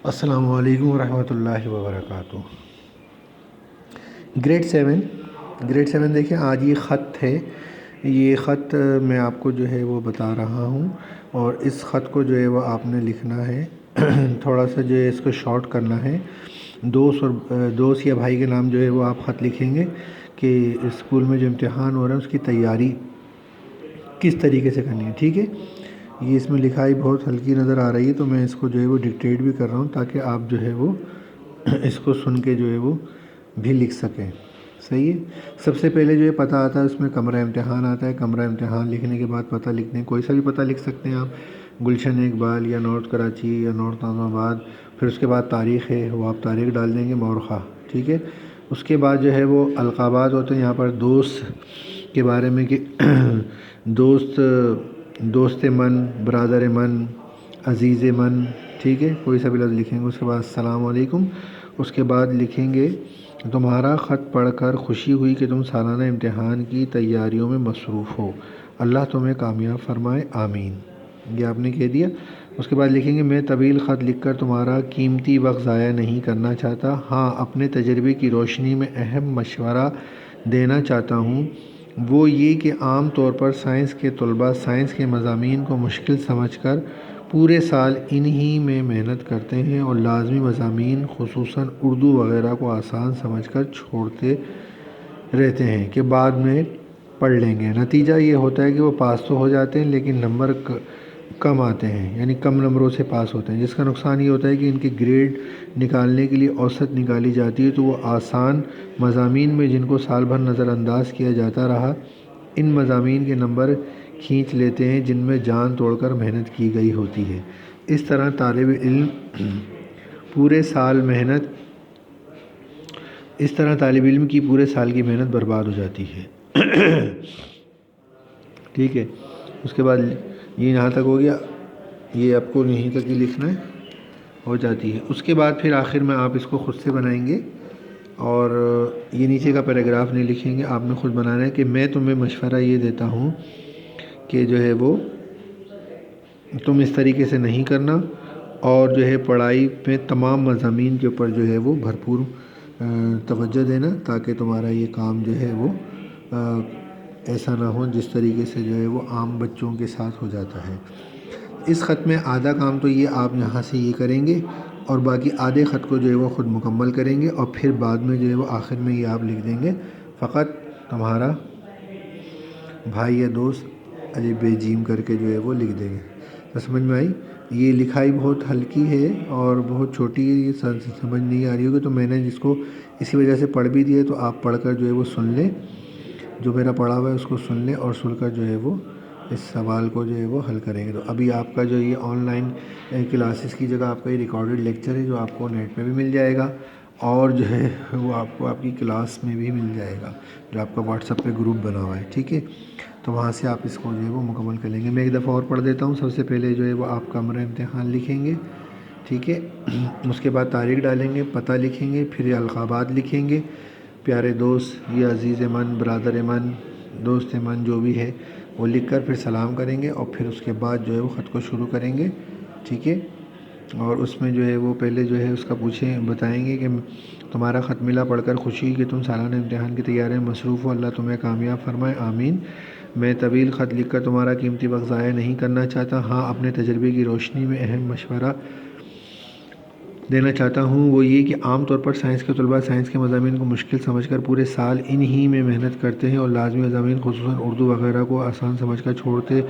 السلام علیکم ورحمۃ اللہ وبرکاتہ۔ گریڈ 7 دیکھیں، آج یہ خط ہے، یہ خط میں آپ کو جو ہے وہ بتا رہا ہوں، اور اس خط کو جو ہے وہ آپ نے لکھنا ہے تھوڑا سا جو ہے اس کو شارٹ کرنا ہے۔ دوست یا بھائی کے نام جو ہے وہ آپ خط لکھیں گے کہ اسکول میں جو امتحان ہو رہا ہے اس کی تیاری کس طریقے سے کرنی ہے، ٹھیک ہے۔ یہ اس میں لکھائی بہت ہلکی نظر آ رہی ہے، تو میں اس کو جو ہے وہ ڈکٹیٹ بھی کر رہا ہوں تاکہ آپ جو ہے وہ اس کو سن کے جو ہے وہ بھی لکھ سکیں، صحیح ہے۔ سب سے پہلے جو ہے پتہ آتا ہے، اس میں کمرہ امتحان آتا ہے۔ کمرہ امتحان لکھنے کے بعد پتہ لکھتے ہیں، کوئی سا بھی پتہ لکھ سکتے ہیں آپ، گلشن اقبال یا نارتھ کراچی یا نارتھ نظام آباد۔ پھر اس کے بعد تاریخ ہے، وہ آپ تاریخ ڈال دیں گے، مورخہ، ٹھیک ہے۔ اس کے بعد جو ہے وہ القابات ہوتے ہیں یہاں پر دوست کے بارے میں کہ دوست من، برادر من، عزیز من، ٹھیک ہے، کوئی سا بھی لفظ لکھیں گے۔ اس کے بعد السلام علیکم، اس کے بعد لکھیں گے تمہارا خط پڑھ کر خوشی ہوئی کہ تم سالانہ امتحان کی تیاریوں میں مصروف ہو، اللہ تمہیں کامیاب فرمائے، آمین، یہ آپ نے کہہ دیا۔ اس کے بعد لکھیں گے میں طویل خط لکھ کر تمہارا قیمتی وقت ضائع نہیں کرنا چاہتا، ہاں اپنے تجربے کی روشنی میں اہم مشورہ دینا چاہتا ہوں، وہ یہ کہ عام طور پر سائنس کے طلباء سائنس کے مضامین کو مشکل سمجھ کر پورے سال انہی میں محنت کرتے ہیں اور لازمی مضامین خصوصاً اردو وغیرہ کو آسان سمجھ کر چھوڑتے رہتے ہیں کہ بعد میں پڑھ لیں گے۔ نتیجہ یہ ہوتا ہے کہ وہ پاس تو ہو جاتے ہیں لیکن نمبر کم آتے ہیں، یعنی کم نمبروں سے پاس ہوتے ہیں، جس کا نقصان یہ ہوتا ہے کہ ان کے گریڈ نکالنے کے لیے اوسط نکالی جاتی ہے تو وہ آسان مضامین میں جن کو سال بھر نظر انداز کیا جاتا رہا، ان مضامین کے نمبر کھینچ لیتے ہیں جن میں جان توڑ کر محنت کی گئی ہوتی ہے۔ اس طرح طالب علم کی پورے سال کی محنت برباد ہو جاتی ہے، ٹھیک ہے۔ اس کے بعد یہ یہاں تک ہو گیا، یہ آپ کو یہیں تک ہی لکھنا ہے، ہو جاتی ہے۔ اس کے بعد پھر آخر میں آپ اس کو خود سے بنائیں گے، اور یہ نیچے کا پیراگراف نہیں لکھیں گے، آپ نے خود بنانا ہے کہ میں تمہیں مشورہ یہ دیتا ہوں کہ جو ہے وہ تم اس طریقے سے نہیں کرنا، اور جو ہے پڑھائی میں تمام مضامین کے اوپر جو ہے وہ بھرپور توجہ دینا تاکہ تمہارا یہ کام جو ہے وہ ایسا نہ ہو جس طریقے سے جو ہے وہ عام بچوں کے ساتھ ہو جاتا ہے۔ اس خط میں آدھا کام تو یہ آپ یہاں سے یہ کریں گے، اور باقی آدھے خط کو جو ہے وہ خود مکمل کریں گے، اور پھر بعد میں جو ہے وہ آخر میں یہ آپ لکھ دیں گے فقط تمہارا بھائی یا دوست علی بے جیم کر کے جو ہے وہ لکھ دیں گے۔ تو سمجھ میں آئی؟ یہ لکھائی بہت ہلکی ہے اور بہت چھوٹی ہے، یہ سمجھ نہیں آ رہی ہوگی تو میں نے جس کو اسی وجہ سے پڑھ بھی دیا، تو آپ پڑھ کر جو ہے وہ سن لیں، جو میرا پڑھا ہوا ہے اس کو سن لیں، اور سن کر جو ہے وہ اس سوال کو جو ہے وہ حل کریں گے۔ تو ابھی آپ کا جو یہ آن لائن کلاسز کی جگہ آپ کا یہ ریکارڈڈ لیکچر ہے جو آپ کو نیٹ پہ بھی مل جائے گا، اور جو ہے وہ آپ کو آپ کی کلاس میں بھی مل جائے گا، جو آپ کا واٹس ایپ پہ گروپ بنا ہوا ہے، ٹھیک ہے۔ تو وہاں سے آپ اس کو جو ہے وہ مکمل کر لیں گے۔ میں ایک دفعہ اور پڑھ دیتا ہوں۔ سب سے پہلے جو ہے وہ آپ کمرہ امتحان لکھیں گے، ٹھیک ہے۔ اس کے بعد تاریخ ڈالیں گے، پتہ لکھیں گے، پھر یہ القابات لکھیں گے، پیارے دوست، یہ عزیز من، برادر من، دوست من جو بھی ہے وہ لکھ کر پھر سلام کریں گے، اور پھر اس کے بعد جو ہے وہ خط کو شروع کریں گے، ٹھیک ہے۔ اور اس میں جو ہے وہ پہلے جو ہے اس کا بتائیں گے کہ تمہارا خط ملا، پڑھ کر خوشی کہ تم سالانہ امتحان کی تیاری میں مصروف ہو، اللہ تمہیں کامیاب فرمائے، آمین۔ میں طویل خط لکھ کر تمہارا قیمتی وقت ضائع نہیں کرنا چاہتا، ہاں اپنے تجربے کی روشنی میں اہم مشورہ دینا چاہتا ہوں، وہ یہ کہ عام طور پر سائنس کے طلباء سائنس کے مضامین کو مشکل سمجھ کر پورے سال انہی میں محنت کرتے ہیں اور لازمی مضامین خصوصاً اردو وغیرہ کو آسان سمجھ کر چھوڑتے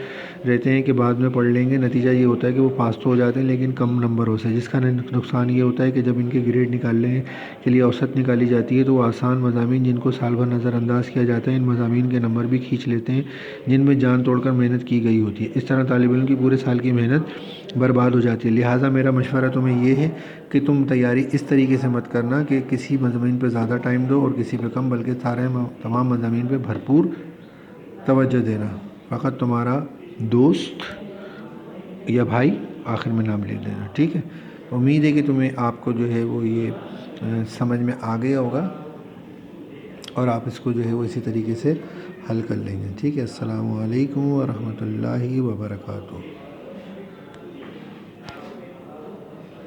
رہتے ہیں کہ بعد میں پڑھ لیں گے۔ نتیجہ یہ ہوتا ہے کہ وہ پاس تو ہو جاتے ہیں لیکن کم نمبروں سے، جس کا نقصان یہ ہوتا ہے کہ جب ان کے گریڈ نکالنے کے لیے اوسط نکالی جاتی ہے تو وہ آسان مضامین جن کو سال بھر نظر انداز کیا جاتا ہے، ان مضامین کے نمبر بھی کھینچ لیتے ہیں جن میں جان توڑ کر محنت کی گئی ہوتی ہے۔ اس طرح طالب علم کی پورے سال کی محنت برباد ہو جاتی ہے۔ لہٰذا میرا مشورہ تمہیں یہ ہے کہ تم تیاری اس طریقے سے مت کرنا کہ کسی مضامین پہ زیادہ ٹائم دو اور کسی پہ کم، بلکہ تمام مضامین پہ بھرپور توجہ دینا۔ فقط تمہارا دوست یا بھائی، آخر میں نام لکھ دینا، ٹھیک ہے۔ امید ہے کہ تمہیں آپ کو جو ہے وہ یہ سمجھ میں آ گیا ہوگا، اور آپ اس کو جو ہے وہ اسی طریقے سے حل کر لیں گے، ٹھیک ہے۔ السلام علیکم ورحمۃ اللہ وبرکاتہ۔